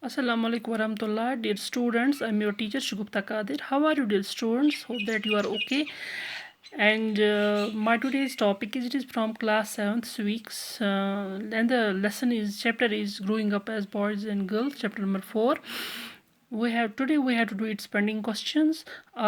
Assalamu alaikum warahmatullah. Dear students, I'm your teacher Shugupta Qadir. How are you, dear students? Hope that you are okay. And my today's topic is, it is from class 7th weeks, and the lesson is, chapter is growing up as boys and girls, chapter number 4. we have to do its pending questions.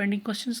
pending questions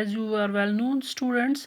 As you are well known students,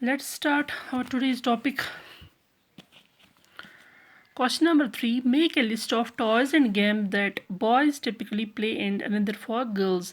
Let's start our today's topic. Question number 3. Make a list of toys and games that boys typically play and another for girls.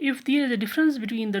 If there is a difference between the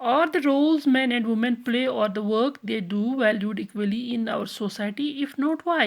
Are the roles men and women play or the work they do valued equally in our society? If not, why?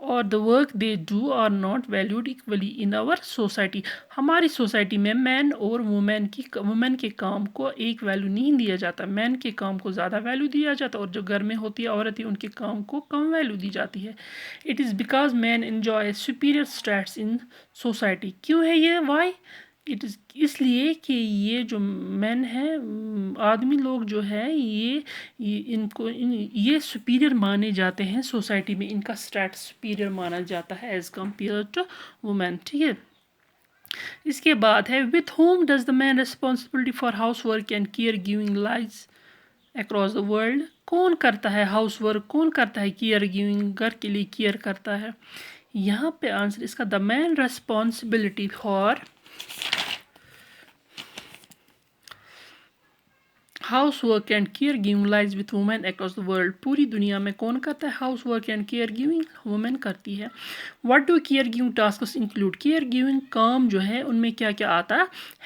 اور the work they do are not valued equally in our society. ہماری society میں مین اور women کے کام کو ایک value نہیں دیا جاتا. مین کے کام کو زیادہ ویلیو دیا جاتا اور جو گھر میں ہوتی ہے عورتیں ان کے کام کو کم ویلیو دی جاتی ہے. It is because men enjoy superior status in society. کیوں ہے یہ وائی؟ اس لیے کہ یہ جو مین ہیں آدمی لوگ جو ہے یہ سپیریئر مانے جاتے ہیں سوسائٹی میں. ان کا اسٹیٹس سپیریئر مانا جاتا ہے ایز کمپیئر ٹو وومین. ٹھیک ہے. اس کے بعد ہے with whom does the man responsibility for housework and care giving lies across the world. کون کرتا ہے ہاؤس ورک، کون کرتا ہے کیئر گیونگ، گھر کے لیے کیئر کرتا ہے. یہاں پہ آنسر اس کا the main responsibility for housework and caregiving lies with women across the world. پوری دنیا میں کون کرتا ہے housework and caregiving? Women کرتی ہے. What do caregiving tasks include. Caregiving کام جو ہے ان میں کیا کیا آتا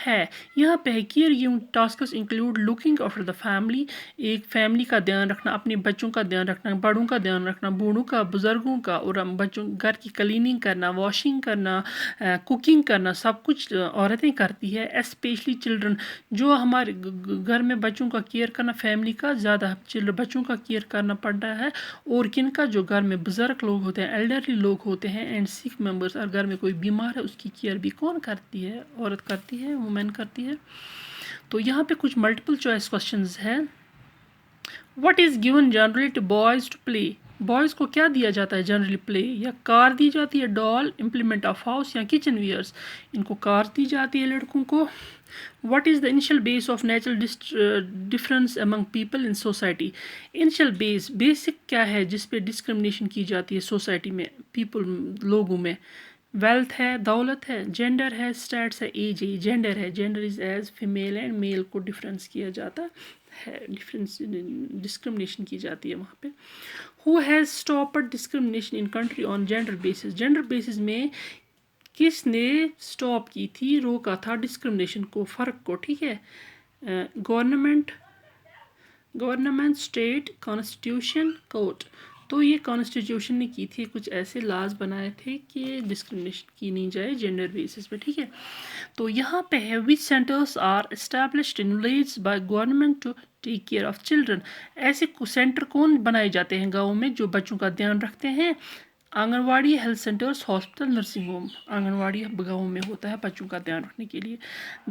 ہے. یہاں پہ care giving tasks include looking after the family. ایک فیملی کا دھیان رکھنا، اپنے بچوں کا دھیان رکھنا، بڑوں کا دھیان رکھنا، بوڑھوں کا، بزرگوں کا، اور بچوں گھر کی کلیننگ کرنا، واشنگ کرنا، کوکنگ کرنا، سب کچھ عورتیں کرتی ہے. اسپیشلی چلڈرن، جو ہمارے گھر میں بچوں کا کیئر کرنا، فیملی کا زیادہ بچوں کا کیئر کرنا پڑتا ہے. اور کن کا؟ جو گھر میں بزرگ لوگ ہوتے ہیں، ایلڈرلی لوگ ہوتے ہیں، اینڈ سک ممبرس. اور گھر میں کوئی بیمار ہے اس کی کیئر بھی کون کرتی ہے؟ عورت کرتی ہے، وومین کرتی ہے. تو یہاں پہ کچھ ملٹیپل چوائس کوشچنز ہیں. What is given generally to boys to play. Boys کو کیا دیا جاتا ہے جنرلی؟ پلے یا کار دی جاتی ہے، ڈال، امپلیمنٹ آف ہاؤس یا کچن ویئرس. ان کو کار دی جاتی ہے لڑکوں کو. What is the initial base of natural difference among people in society. Initial basic کیا ہے جس پہ ڈسکرمنیشن کی جاتی ہے سوسائٹی میں، لوگوں میں؟ ویلتھ ہے، دولت ہے، جینڈر ہے، اسٹیٹس ہے، ایج ہے. جینڈر ہے، gender is as female and male کو ڈفرینس کیا جاتا ہے، ڈسکرمنیشن کی جاتی ہے وہاں پہ. Who has stopped discrimination in country on gender basis. Gender basis میں کس نے اسٹاپ کی تھی، روکا تھا ڈسکرمنیشن کو، فرق کو. ٹھیک ہے. Government, state, constitution, court. تو یہ کانسٹیٹیوشن نے کی تھی، کچھ ایسے لاز بنائے تھے کہ ڈسکرمنیشن کی نہیں جائے جینڈر بیسس پہ. ٹھیک ہے. تو یہاں پہ ہے which centres are established in village by government to take care of children. ایسے سینٹر کون بنائے جاتے ہیں گاؤں میں جو بچوں کا دھیان رکھتے ہیں؟ Anganwadi, health centres, hospital, nursing home. Anganwadi گاؤں میں ہوتا ہے بچوں کا دھیان رکھنے کے لیے.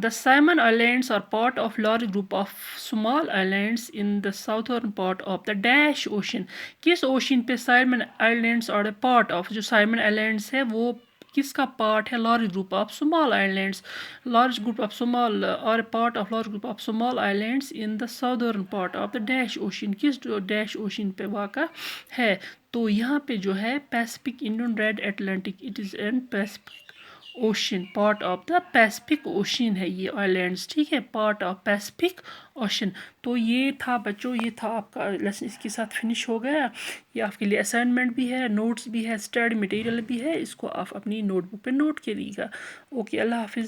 The Simon islands are part of large group of small islands in the southern part of the dash ocean. کس اوشن پہ Simon islands are a part of? جو سائمن آئلینڈس ہے وہ کس کا پارٹ ہے؟ Large group of small islands. Large group of small are a part of large group of small islands in the southern part of the dash ocean. کس dash ocean پہ واقع ہے؟ تو یہاں پہ جو ہے Pacific, Indian, Red Atlantic. It is an Pacific Ocean, part of the Pacific Ocean ہے یہ آئلینڈس. ٹھیک ہے، پارٹ آف پیسفک اوشن. تو یہ تھا بچوں، یہ تھا آپ کا لیسن، اس کے ساتھ فنش ہو گیا. یہ آپ کے لیے اسائنمنٹ بھی ہے، نوٹس بھی ہے، اسٹڈی مٹیریل بھی ہے. اس کو آپ اپنی نوٹ بک پہ نوٹ کریے گا. اوکے، اللہ حافظ.